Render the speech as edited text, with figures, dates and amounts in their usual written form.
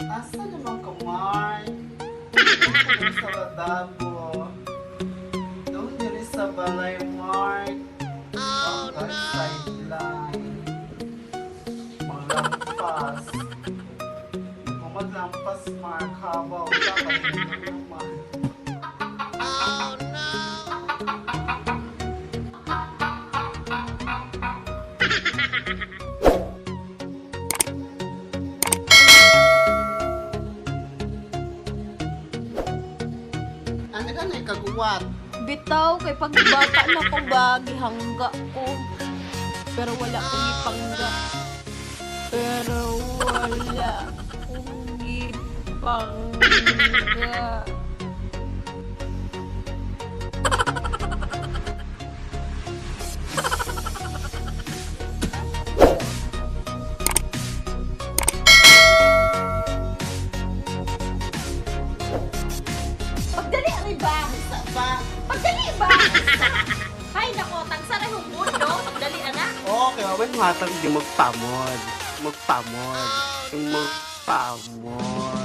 Asa naman ka, Mark? Doon sa Ladabo. Doon din sa Balay, Mark. Oh, no! Sideline. Maglampas. Kung maglampas, Mark, hawa. Wala ka rin naman. Ano ka na ikaguwat? Bitaw, kay pagbata na ko ba, gihangga ko. Pero wala akong ipangga. Pero wala akong ipangga. Pagdali ang iba. Ba? Pagdali ba? Hay nako, tagsara yung mundo. Pagdali ana. Okay, awin matang di magpamod. Magpamod. Yung magpamod.